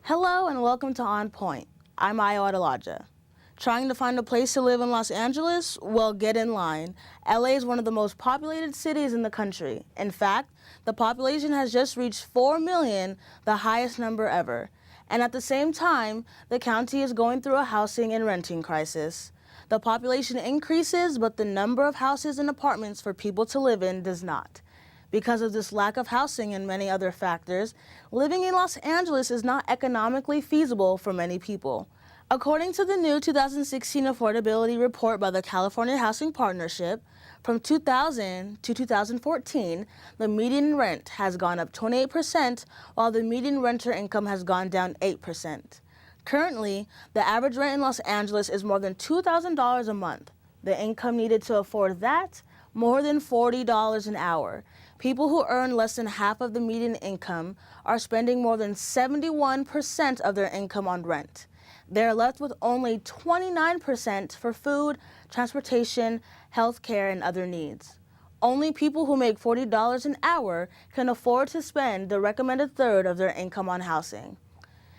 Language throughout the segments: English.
Hello and welcome to On Point. I'm Adelaja. Trying to find a place to live in Los Angeles? Well, get in line. LA is one of the most populated cities in the country. In fact, the population has just reached 4 million, the highest number ever. And at the same time, the county is going through a housing and renting crisis. The population increases, but the number of houses and apartments for people to live in does not. Because of this lack of housing and many other factors, living in Los Angeles is not economically feasible for many people. According to the new 2016 affordability report by the California Housing Partnership, from 2000 to 2014, the median rent has gone up 28%, while the median renter income has gone down 8%. Currently, the average rent in Los Angeles is more than $2,000 a month. The income needed to afford that, more than $40 an hour. People who earn less than half of the median income are spending more than 71% of their income on rent. They're left with only 29% for food, transportation, health care, and other needs. Only people who make $40 an hour can afford to spend the recommended third of their income on housing.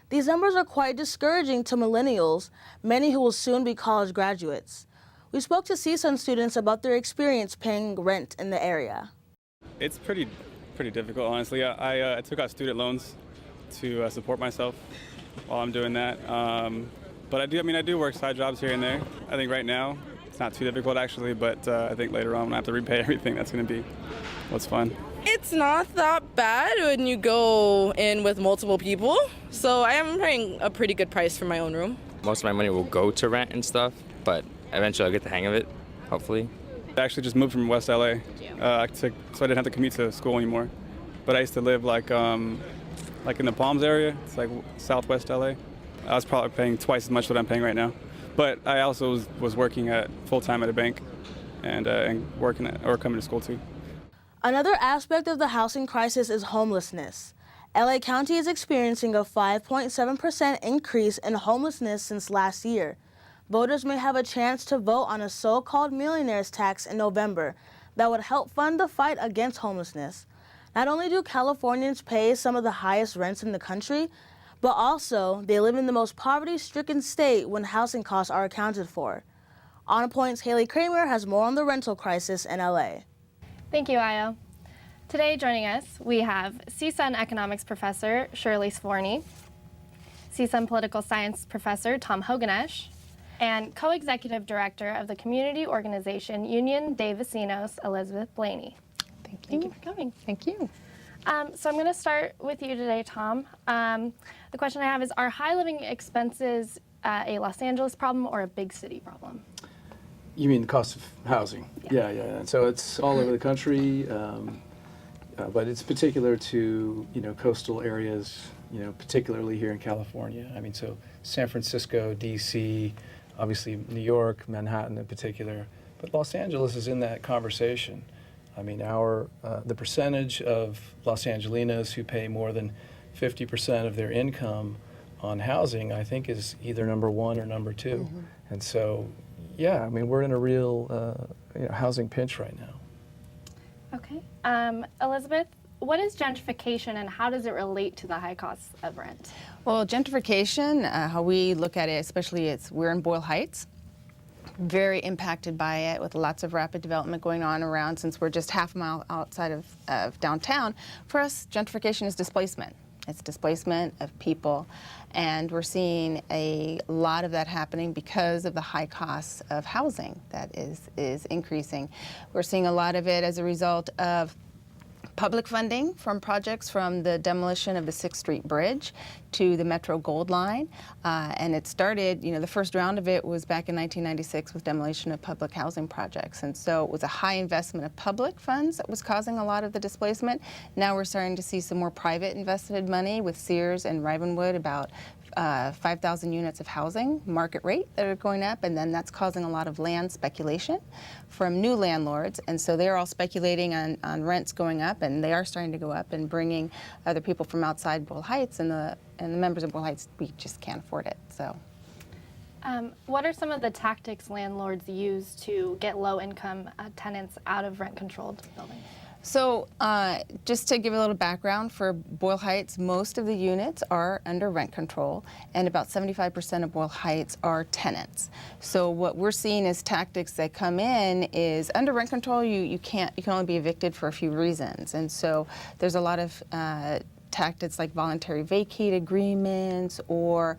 These numbers are quite discouraging to millennials, many who will soon be college graduates. We spoke to CSUN students about their experience paying rent in the area. It's pretty difficult, honestly. I took out student loans to support myself while I'm doing that. But I do work side jobs here and there. I think right now it's not too difficult actually, but I think later on when I have to repay everything, that's going to be what's fun. It's not that bad when you go in with multiple people. So I am paying a pretty good price for my own room. Most of my money will go to rent and stuff, but eventually I'll get the hang of it, hopefully. I actually just moved from West LA, so I didn't have to commute to school anymore. But I used to live like in the Palms area. It's like Southwest LA. I was probably paying twice as much what I'm paying right now. But I also was working full-time at a bank and coming to school too. Another aspect of the housing crisis is homelessness. LA County is experiencing a 5.7% increase in homelessness since last year. Voters may have a chance to vote on a so-called millionaire's tax in November that would help fund the fight against homelessness. Not only do Californians pay some of the highest rents in the country, but also they live in the most poverty-stricken state when housing costs are accounted for. On Point's Kramer has more on the rental crisis in LA. Thank you, Ayo. Today joining us, we have CSUN economics professor Shirley Svorny, CSUN political science professor Tom Hogen-Esch, and co-executive director of the community organization Union de Vecinos, Elizabeth Blaney. Thank you for coming. Thank you. So I'm going to start with you today, Tom. The question I have is, are high living expenses a Los Angeles problem or a big city problem? You mean the cost of housing? Yeah. So it's all over the country, but it's particular to coastal areas, particularly here in California. I mean, so San Francisco, D.C., obviously New York, Manhattan in particular, but Los Angeles is in that conversation. I mean, the percentage of Los Angelinos who pay more than 50% of their income on housing, I think, is either number one or number two. Mm-hmm. And so, yeah, I mean, we're in a real housing pinch right now. Okay. Elizabeth, what is gentrification and how does it relate to the high costs of rent? Well, gentrification, how we look at it, especially we're in Boyle Heights, very impacted by it with lots of rapid development going on around since we're just half a mile outside of downtown. For us, gentrification is displacement. It's displacement of people, and we're seeing a lot of that happening because of the high costs of housing that is increasing. We're seeing a lot of it as a result of public funding from projects from the demolition of the 6th Street Bridge to the Metro Gold Line. And it started, the first round of it was back in 1996 with demolition of public housing projects. And so it was a high investment of public funds that was causing a lot of the displacement. Now we're starting to see some more private invested money with Sears and Rivenwood, about 5,000 units of housing, market rate, that are going up, and then that's causing a lot of land speculation from new landlords, and so they're all speculating on rents going up, and they are starting to go up and bringing other people from outside Boyle Heights, and the members of Boyle Heights, we just can't afford it, so. What are some of the tactics landlords use to get low-income tenants out of rent-controlled buildings? So just to give a little background for Boyle Heights, most of the units are under rent control, and about 75% of Boyle Heights are tenants. So what we're seeing as tactics that come in is under rent control, you can only be evicted for a few reasons, and so there's a lot of tactics like voluntary vacate agreements or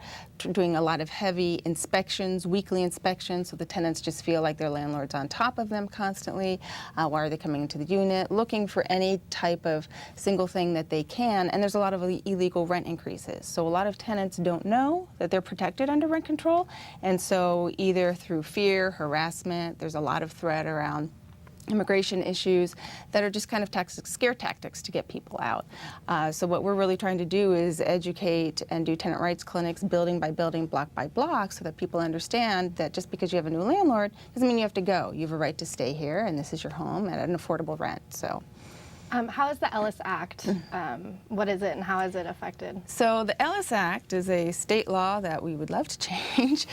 doing a lot of heavy inspections, weekly inspections, so the tenants just feel like their landlord's on top of them constantly. Why are they coming into the unit? Looking for any type of single thing that they can, and there's a lot of illegal rent increases. So a lot of tenants don't know that they're protected under rent control, and so either through fear, harassment, there's a lot of threat around immigration issues that are just kind of scare tactics to get people out. So what we're really trying to do is educate and do tenant rights clinics building by building, block by block, so that people understand that just because you have a new landlord doesn't mean you have to go. You have a right to stay here, and this is your home at an affordable rent. So. How is the Ellis Act? What is it and how has it affected? So the Ellis Act is a state law that we would love to change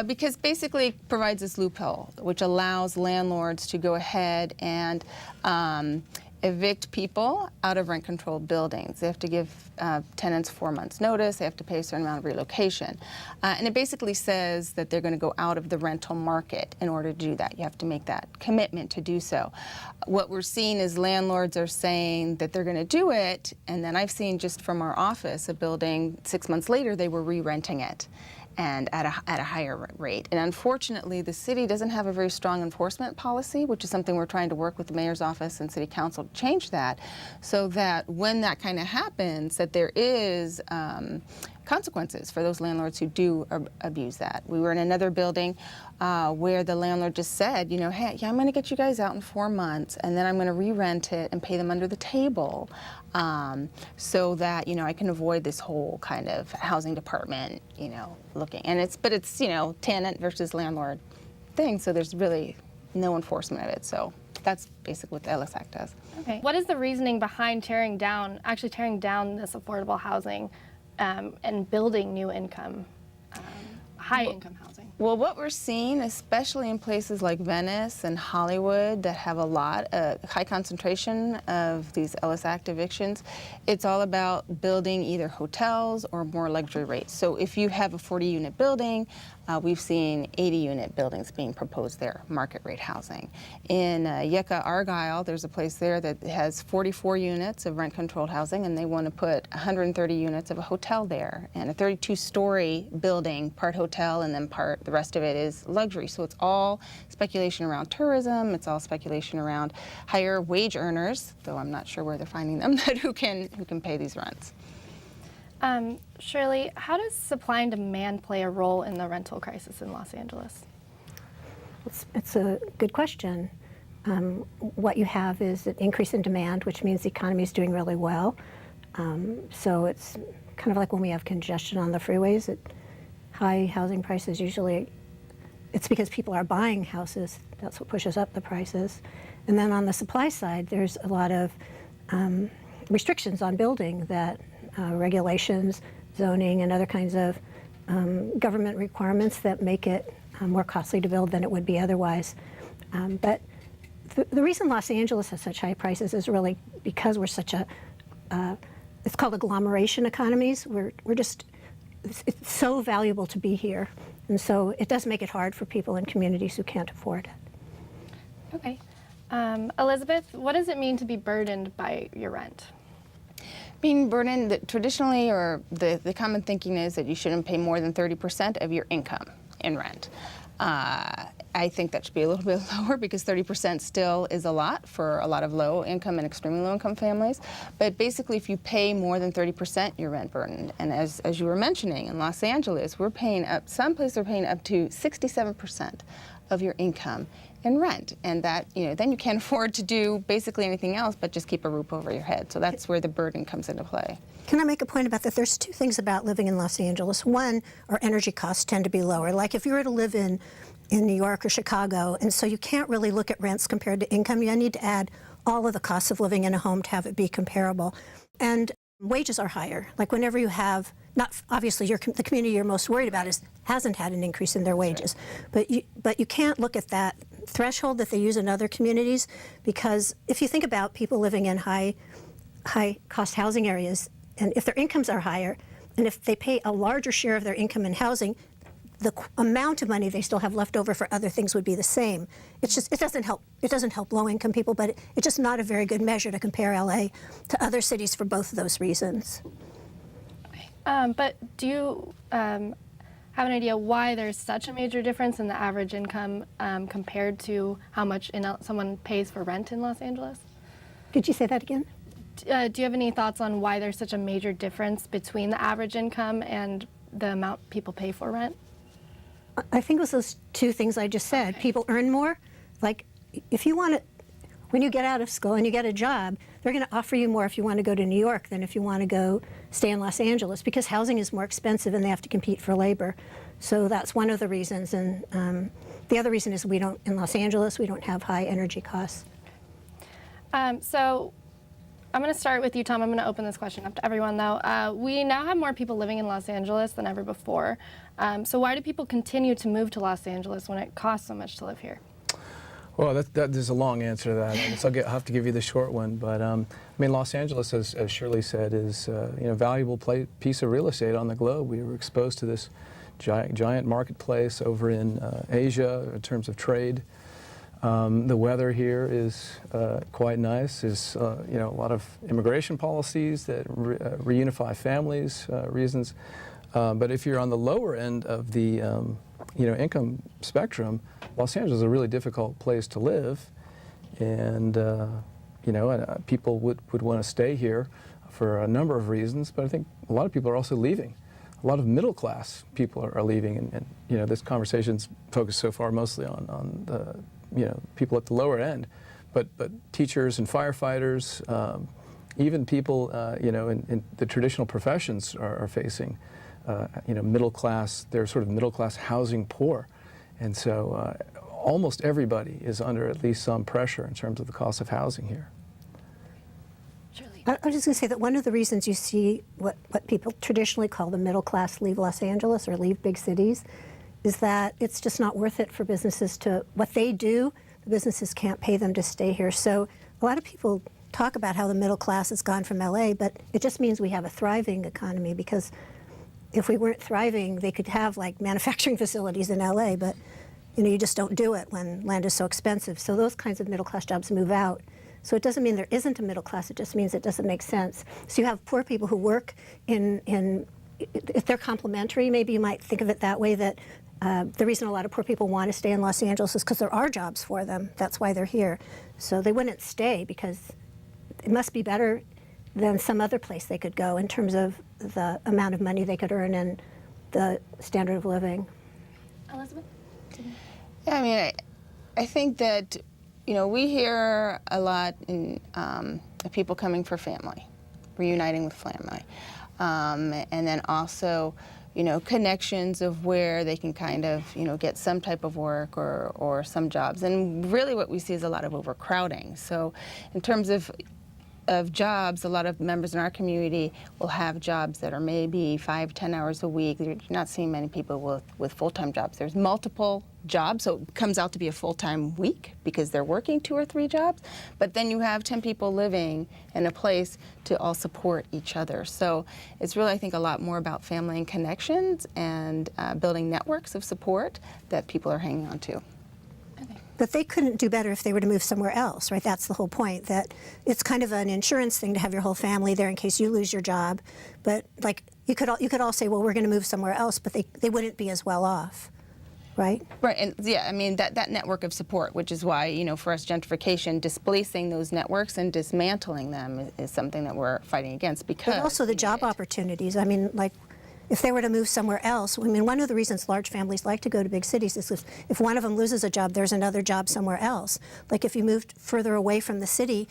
because basically it provides this loophole which allows landlords to go ahead and evict people out of rent-controlled buildings. They have to give tenants 4 months notice, they have to pay a certain amount of relocation. And it basically says that they're going to go out of the rental market in order to do that. You have to make that commitment to do so. What we're seeing is landlords are saying that they're going to do it, and then I've seen just from our office a building 6 months later they were re-renting it, and at a higher rate. And unfortunately, the city doesn't have a very strong enforcement policy, which is something we're trying to work with the mayor's office and city council to change that, so that when that kind of happens, that there is consequences for those landlords who do abuse that. We were in another building where the landlord just said, you know, hey, yeah, I'm going to get you guys out in 4 months, and then I'm going to re-rent it and pay them under the table, so that, you know, I can avoid this whole kind of housing department, you know, looking. And it's, you know, tenant versus landlord thing, so there's really no enforcement of it. So that's basically what the Ellis Act does. Okay. What is the reasoning behind actually tearing down this affordable housing and building new income, high-income housing? Well, what we're seeing, especially in places like Venice and Hollywood that have a lot, high concentration of these Ellis Act evictions, it's all about building either hotels or more luxury rates. So if you have a 40-unit building, we've seen 80-unit buildings being proposed there, market rate housing. In Yucca, Argyle, there's a place there that has 44 units of rent-controlled housing, and they want to put 130 units of a hotel there, and a 32-story building, part hotel and then the rest of it is luxury. So it's all speculation around tourism, it's all speculation around higher wage earners, though I'm not sure where they're finding them, who can pay these rents. Shirley, how does supply and demand play a role in the rental crisis in Los Angeles? It's a good question. What you have is an increase in demand, which means the economy is doing really well. So it's kind of like when we have congestion on the freeways. High housing prices usually, it's because people are buying houses. That's what pushes up the prices. And then on the supply side, there's a lot of restrictions on building that regulations, zoning, and other kinds of government requirements that make it more costly to build than it would be otherwise. But the reason Los Angeles has such high prices is really because we're such it's called agglomeration economies. It's so valuable to be here. And so it does make it hard for people in communities who can't afford it. Okay. Elizabeth, what does it mean to be burdened by your rent? Being burdened, traditionally, or the common thinking is that you shouldn't pay more than 30% of your income in rent. I think that should be a little bit lower because 30% still is a lot for a lot of low income and extremely low income families. But basically, if you pay more than 30%, you're rent burdened. And as you were mentioning, in Los Angeles, we're paying up, some places are paying up to 67% of your income in rent, and that, you know, then you can't afford to do basically anything else but just keep a roof over your head. So that's where the burden comes into play. Can I make a point about that? There's two things about living in Los Angeles. One, our energy costs tend to be lower. Like if you were to live in New York or Chicago, and so you can't really look at rents compared to income. You need to add all of the costs of living in a home to have it be comparable. And wages are higher. Like whenever you have, not obviously the community you're most worried about hasn't had an increase in their wages, but you can't look at that threshold that they use in other communities, because if you think about people living in high cost housing areas, and if their incomes are higher, and if they pay a larger share of their income in housing, the amount of money they still have left over for other things would be the same. It's just, it doesn't help low income people, but it's just not a very good measure to compare LA to other cities for both of those reasons. But do you have an idea why there's such a major difference in the average income compared to how much someone pays for rent in Los Angeles? Could you say that again? Do you have any thoughts on why there's such a major difference between the average income and the amount people pay for rent? I think it was those two things I just said. Okay. People earn more. Like, if you want to, when you get out of school and you get a job, they're going to offer you more if you want to go to New York than if you want to go stay in Los Angeles, because housing is more expensive and they have to compete for labor. So that's one of the reasons. And the other reason is in Los Angeles, we don't have high energy costs. So I'm going to start with you, Tom. I'm going to open this question up to everyone, though. We now have more people living in Los Angeles than ever before. So why do people continue to move to Los Angeles when it costs so much to live here? Well, there's a long answer to that. So I'll have to give you the short one. But I mean, Los Angeles, as Shirley said, is a valuable piece of real estate on the globe. We were exposed to this giant marketplace over in Asia in terms of trade. The weather here is quite nice. There's a lot of immigration policies that reunify families, reasons. But if you're on the lower end of the income spectrum, Los Angeles is a really difficult place to live, and people would want to stay here for a number of reasons. But I think a lot of people are also leaving. A lot of middle class people are leaving, and this conversation's focused so far mostly on the people at the lower end, but teachers and firefighters, even people in the traditional professions are facing middle class. They're sort of middle class housing poor, and so almost everybody is under at least some pressure in terms of the cost of housing here. Shirley. I was just going to say that one of the reasons you see what people traditionally call the middle class leave Los Angeles or leave big cities is that it's just not worth it for businesses to, what they do, the businesses can't pay them to stay here. So a lot of people talk about how the middle class has gone from LA, but it just means we have a thriving economy, because if we weren't thriving, they could have like manufacturing facilities in LA, but you just don't do it when land is so expensive. So those kinds of middle class jobs move out. So it doesn't mean there isn't a middle class, it just means it doesn't make sense. So you have poor people who work if they're complementary, maybe you might think of it that way, that the reason a lot of poor people want to stay in Los Angeles is because there are jobs for them. That's why they're here. So they wouldn't stay because it must be better than some other place they could go in terms of the amount of money they could earn and the standard of living. Elizabeth? Yeah, I mean, I think that, we hear a lot of people coming for family, reuniting with family. And then also, connections of where they can kind of, get some type of work or some jobs. And really what we see is a lot of overcrowding. So in terms of jobs, a lot of members in our community will have jobs that are maybe 5-10 hours a week. You're not seeing many people with full-time jobs. There's multiple jobs, so it comes out to be a full-time week because they're working 2 or 3 jobs. But then you have 10 people living in a place to all support each other. So it's really, I think, a lot more about family and connections and building networks of support that people are hanging on to. But they couldn't do better if they were to move somewhere else, right? That's the whole point, that it's kind of an insurance thing to have your whole family there in case you lose your job. But like you could all say, well, we're going to move somewhere else, but they wouldn't be as well off, right? Right, and yeah, I mean, that network of support, which is why, for us, gentrification, displacing those networks and dismantling them is something that we're fighting against, because... But also the job opportunities. I mean, like, if they were to move somewhere else, I mean, one of the reasons large families like to go to big cities is if one of them loses a job, there's another job somewhere else. Like if you moved further away from the city,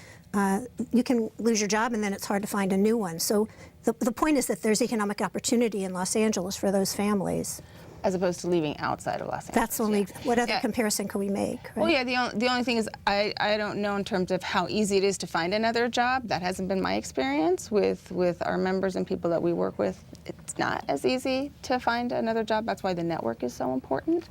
you can lose your job and then it's hard to find a new one. So the point is that there's economic opportunity in Los Angeles for those families. As opposed to leaving outside of Los Angeles. That's only, what other comparison can we make? Right? Well, yeah, the only thing is I don't know in terms of how easy it is to find another job. That hasn't been my experience with our members and people that we work with. It's not as easy to find another job. That's why the network is so important.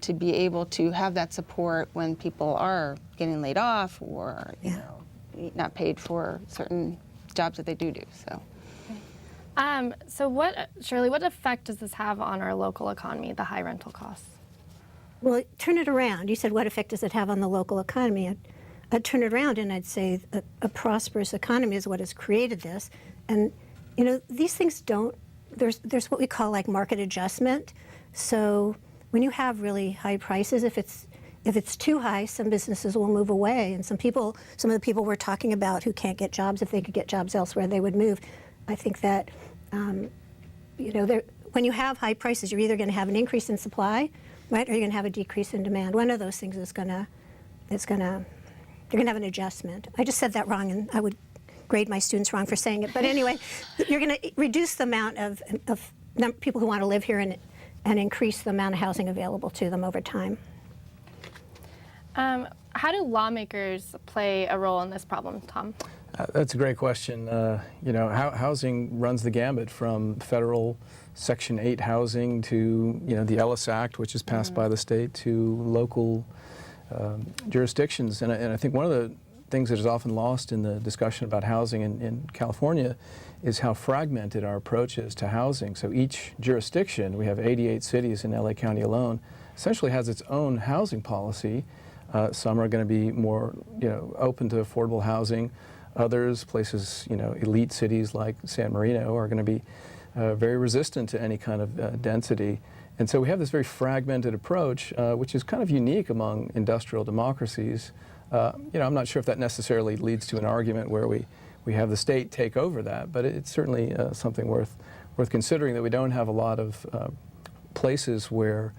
to be able to have that support when people are getting laid off or you know, not paid for certain jobs that they do. So. So Shirley, what effect does this have on our local economy, the high rental costs? Well, turn it around. You said, what effect does it have on the local economy? I'd turn it around and I'd say a prosperous economy is what has created this. And, you know, these things don't, there's what we call like market adjustment. So when you have really high prices, if it's too high, some businesses will move away. And some of the people we're talking about who can't get jobs, if they could get jobs elsewhere, they would move. I think that, you know, when you have high prices, you're either going to have an increase in supply, right, or you're going to have a decrease in demand. One of those things is you're going to have an adjustment. I just said that wrong, and I would grade my students wrong for saying it. But anyway, you're going to reduce the amount of people who want to live here and increase the amount of housing available to them over time. How do lawmakers play a role in this problem, Tom? That's a great question. You know, housing runs the gambit from federal Section 8 housing to, you know, the Ellis Act, which is passed by the state, to local jurisdictions. And I think one of the things that is often lost in the discussion about housing in California is how fragmented our approach is to housing. So each jurisdiction, we have 88 cities in LA County alone, essentially has its own housing policy. Some are going to be more, you know, open to affordable housing. Others, places, you know, elite cities like San Marino, are going to be very resistant to any kind of density. And so we have this very fragmented approach, which is kind of unique among industrial democracies. You know, I'm not sure if that necessarily leads to an argument where we have the state take over that, but it's certainly something worth considering, that we don't have a lot of places where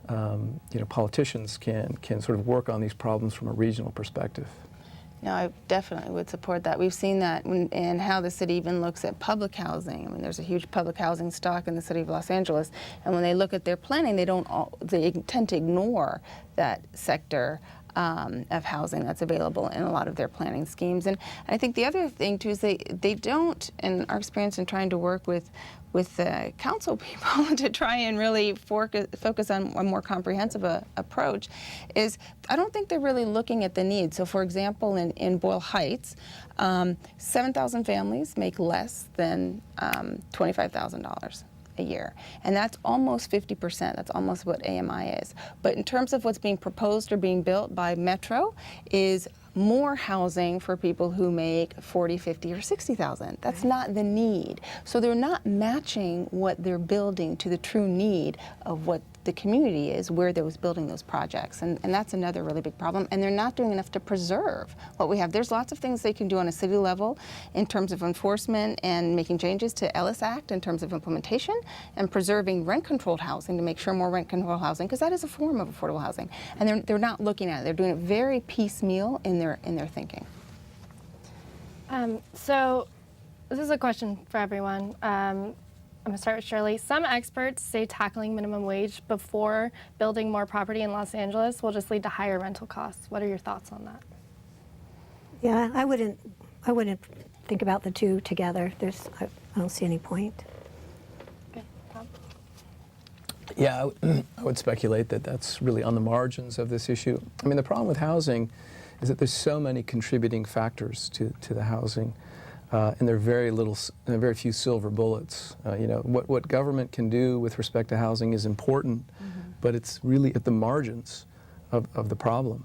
you know, politicians can sort of work on these problems from a regional perspective. No, I definitely would support that. We've seen that in how the city even looks at public housing. I mean, there's a huge public housing stock in the city of Los Angeles, and when they look at their planning, they tend to ignore that sector of housing that's available in a lot of their planning schemes. And I think the other thing too is they don't, in our experience in trying to work with the council people to try and really focus on a more comprehensive approach, is I don't think they're really looking at the needs. So for example, in Boyle Heights, 7,000 families make less than $25,000 a year, and that's almost 50%. That's almost what AMI is. But in terms of what's being proposed or being built by Metro is more housing for people who make 40, 50, or 60,000. That's not the need. So they're not matching what they're building to the true need of what the community is where they was building those projects. And that's another really big problem. And they're not doing enough to preserve what we have. There's lots of things they can do on a city level in terms of enforcement and making changes to Ellis Act in terms of implementation and preserving rent-controlled housing to make sure more rent-controlled housing, because that is a form of affordable housing. And they're not looking at it. They're doing it very piecemeal in their thinking. So this is a question for everyone. I'm going to start with Shirley. Some experts say tackling minimum wage before building more property in Los Angeles will just lead to higher rental costs. What are your thoughts on that? Yeah, I wouldn't think about the two together. I don't see any point. Okay, Tom? Yeah, I would speculate that that's really on the margins of this issue. I mean, the problem with housing is that there's so many contributing factors to the housing. And there are very few silver bullets. You know, what government can do with respect to housing is important, but it's really at the margins of the problem.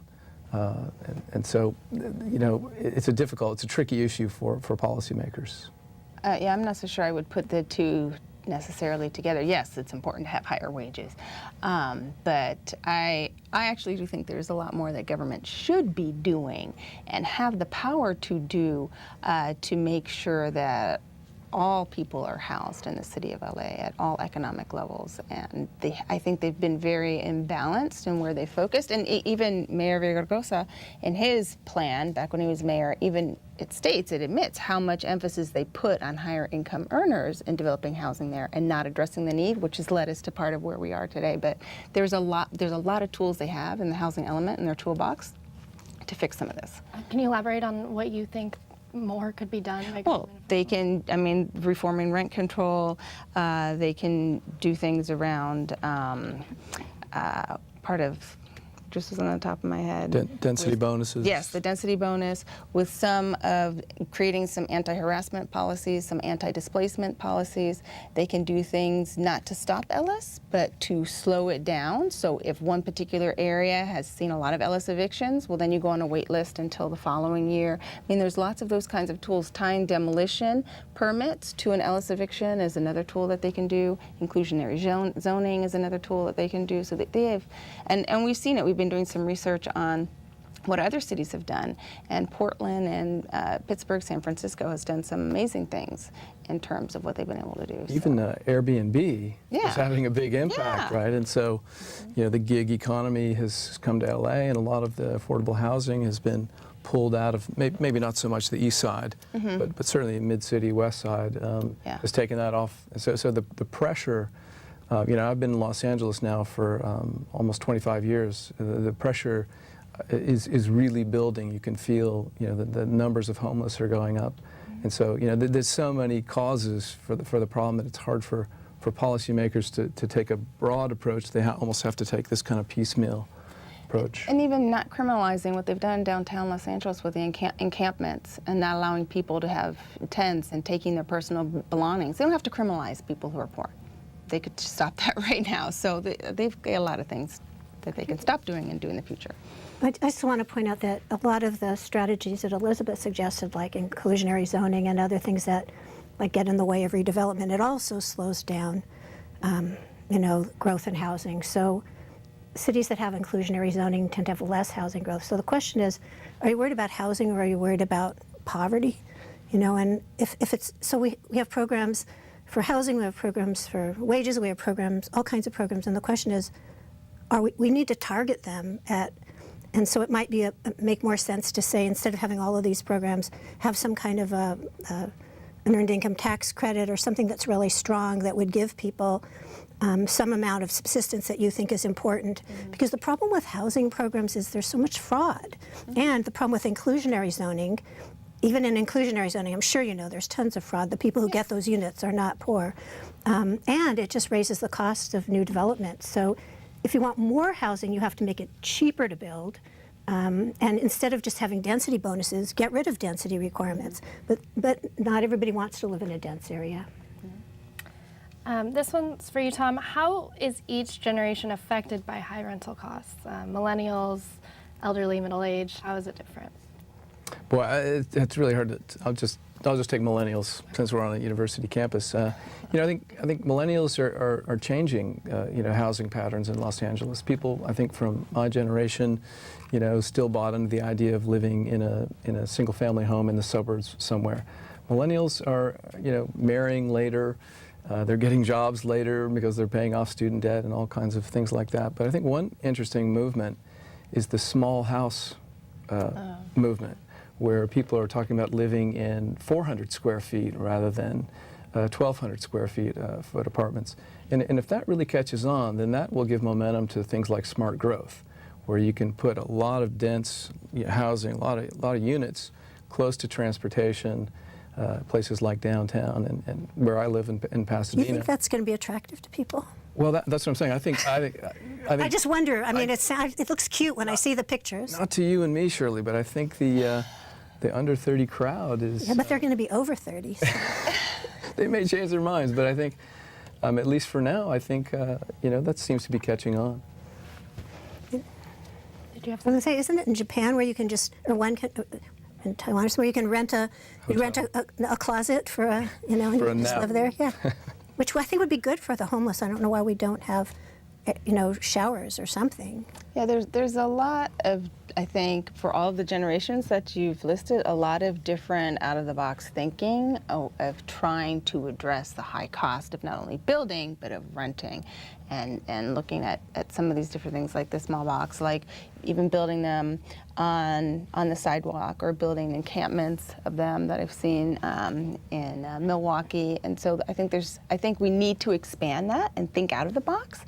And so, you know, it's a tricky issue for policymakers. Yeah, I'm not so sure I would put the two necessarily together. Yes, it's important to have higher wages, but I actually do think there's a lot more that government should be doing and have the power to do to make sure that all people are housed in the city of LA at all economic levels. And I think they've been very imbalanced in where they focused. And even Mayor Villaraigosa, in his plan, back when he was mayor, even it admits how much emphasis they put on higher income earners in developing housing there and not addressing the need, which has led us to part of where we are today. But there's a lot of tools they have in the housing element in their toolbox to fix some of this. Can you elaborate on what you think more could be done? Well, they can, I mean, reforming rent control, they can do things around part of, just was on the top of my head. Density bonuses. Yes, the density bonus, with some of creating some anti-harassment policies, some anti-displacement policies. They can do things not to stop Ellis, but to slow it down. So if one particular area has seen a lot of Ellis evictions, well, then you go on a wait list until the following year. I mean, there's lots of those kinds of tools. Tying demolition permits to an Ellis eviction is another tool that they can do. Inclusionary zoning is another tool that they can do. So that they have, and we've seen it. We've been doing some research on what other cities have done, and Portland and Pittsburgh, San Francisco has done some amazing things in terms of what they've been able to do. Even Airbnb is having a big impact, right? And so, you know, the gig economy has come to LA, and a lot of the affordable housing has been pulled out of, maybe not so much the east side, but certainly mid-city, west side has taken that off. So the pressure, you know, I've been in Los Angeles now for almost 25 years. The pressure is really building. You can feel, you know, the numbers of homeless are going up. And so, you know, there's so many causes for the problem that it's hard for policymakers to take a broad approach. They almost have to take this kind of piecemeal approach. And even not criminalizing what they've done downtown Los Angeles with the encampments, and not allowing people to have tents and taking their personal belongings. They don't have to criminalize people who are poor. They could stop that right now. So they've got a lot of things that they can stop doing and do in the future. I just want to point out that a lot of the strategies that Elizabeth suggested, like inclusionary zoning and other things that like get in the way of redevelopment, it also slows down, you know, growth in housing. So cities that have inclusionary zoning tend to have less housing growth. So the question is, are you worried about housing, or are you worried about poverty? You know, and if it's, so we have programs for housing, we have programs for wages, we have programs, all kinds of programs, and the question is, we need to target them at, and so it might be make more sense to say, instead of having all of these programs, have some kind of an earned income tax credit or something that's really strong that would give people some amount of subsistence that you think is important. Because the problem with housing programs is there's so much fraud. And the problem with inclusionary zoning, even in inclusionary zoning, I'm sure you know there's tons of fraud. The people who get those units are not poor. And it just raises the cost of new development. So if you want more housing, you have to make it cheaper to build. And instead of just having density bonuses, get rid of density requirements. But not everybody wants to live in a dense area. This one's for you, Tom. How is each generation affected by high rental costs? Millennials, elderly, middle age, how is it different? Boy, it's really hard to, I'll just take millennials since we're on a university campus. You know, I think millennials are changing, you know, housing patterns in Los Angeles. People, I think, from my generation, you know, still bought into the idea of living in a single-family home in the suburbs somewhere. Millennials are, you know, marrying later. They're getting jobs later because they're paying off student debt and all kinds of things like that. But I think one interesting movement is the small house movement, where people are talking about living in 400 square feet rather than 1,200 square foot apartments. And if that really catches on, then that will give momentum to things like smart growth, where you can put a lot of dense housing, a lot of units close to transportation, places like downtown and where I live in Pasadena. You think that's going to be attractive to people? Well, that's what I'm saying. I think I just wonder. I mean, it looks cute when I see the pictures. Not to you and me, Shirley, but I think the under 30 crowd is. Yeah, but they're going to be over 30. So. They may change their minds, but I think, at least for now, I think you know, that seems to be catching on. Did you have something to say? Isn't it in Japan where you can just, or one can, in Taiwan, where you can rent a closet for a, you know, and for you just live there? Yeah. Which I think would be good for the homeless. I don't know why we don't have, you know, showers or something. Yeah, there's a lot of, I think, for all of the generations that you've listed, a lot of different out-of-the-box thinking of trying to address the high cost of not only building, but of renting, and looking at some of these different things like the small box, like even building them on the sidewalk, or building encampments of them that I've seen in Milwaukee. And so I think we need to expand that and think out of the box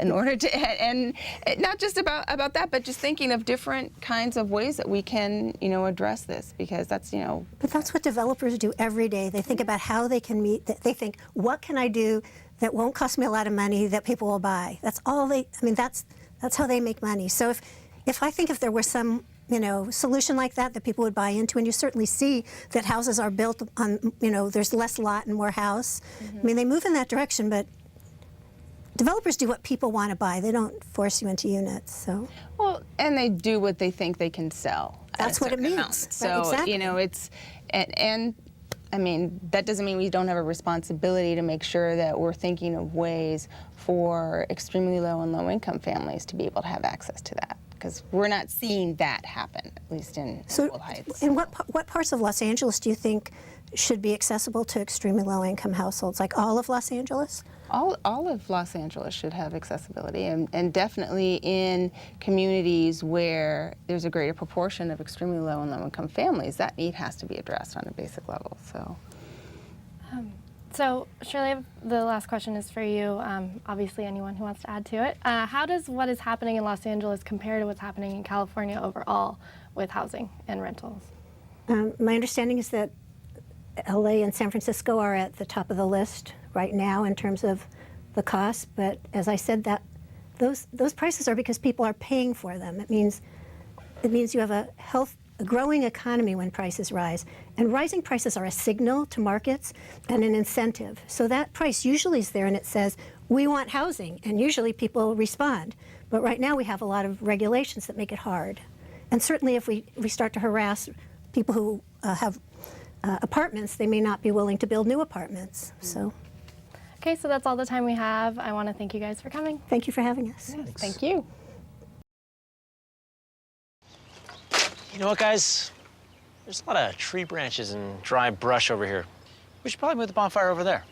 in order to, and not just about that, but just thinking of different kinds of ways that we can, you know, address this, because that's, you know. But that's what developers do every day. They think about how they can meet, they think, what can I do that won't cost me a lot of money that people will buy? That's all I mean, that's That's how they make money. So if I think if there were some, solution like that that people would buy into, and you certainly see that houses are built on, there's less lot and more house. I mean, they move in that direction, but developers do what people want to buy. They don't force you into units. So. Well, and they do what they think they can sell. That's what it means. Amount. So, exactly. it's, and I mean, that doesn't mean we don't have a responsibility to make sure that we're thinking of ways for extremely low and low income families to be able to have access to that. Because we're not seeing that happen, at least in Boyle Heights. And what parts of Los Angeles do you think should be accessible to extremely low income households? Like all of Los Angeles? All of Los Angeles should have accessibility, and definitely in communities where there's a greater proportion of extremely low and low income families, that need has to be addressed on a basic level. So, Shirley, the last question is for you. Obviously, anyone who wants to add to it. How does what is happening in Los Angeles compare to what's happening in California overall with housing and rentals? My understanding is that LA and San Francisco are at the top of the list right now in terms of the cost. But as I said, that those prices are because people are paying for them. It means you have a growing economy when prices rise. And rising prices are a signal to markets and an incentive. So that price usually is there and it says, we want housing, and usually people respond. But right now we have a lot of regulations that make it hard. And certainly if we start to harass people who have apartments, they may not be willing to build new apartments. So. Okay, so that's all the time we have. I want to thank you guys for coming. Thank you for having us. Yes, thank you. You know what, guys? There's a lot of tree branches and dry brush over here. We should probably move the bonfire over there.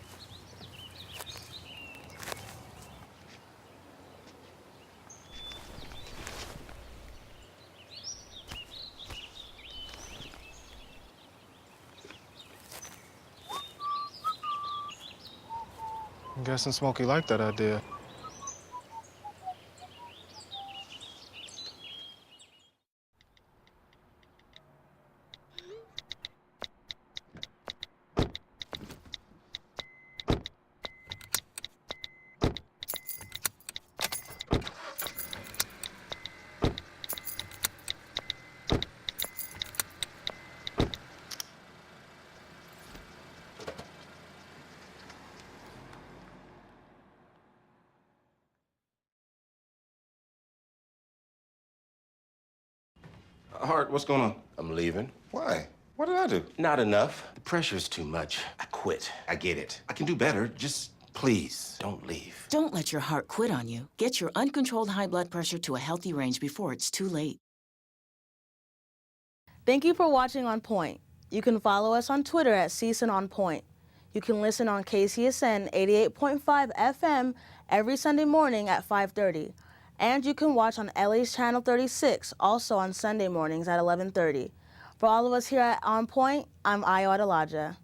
I'm guessing Smokey liked that idea. Hart, what's going on? I'm leaving. Why? What did I do? Not enough. The pressure's too much. I quit. I get it. I can do better. Just please, don't leave. Don't let your heart quit on you. Get your uncontrolled high blood pressure to a healthy range before it's too late. Thank you for watching On Point. You can follow us on Twitter at CSUN On Point. You can listen on KCSN 88.5 FM every Sunday morning at 5:30. And you can watch on LA's Channel 36, also on Sunday mornings at 11:30. For all of us here at On Point, I'm Adelaja.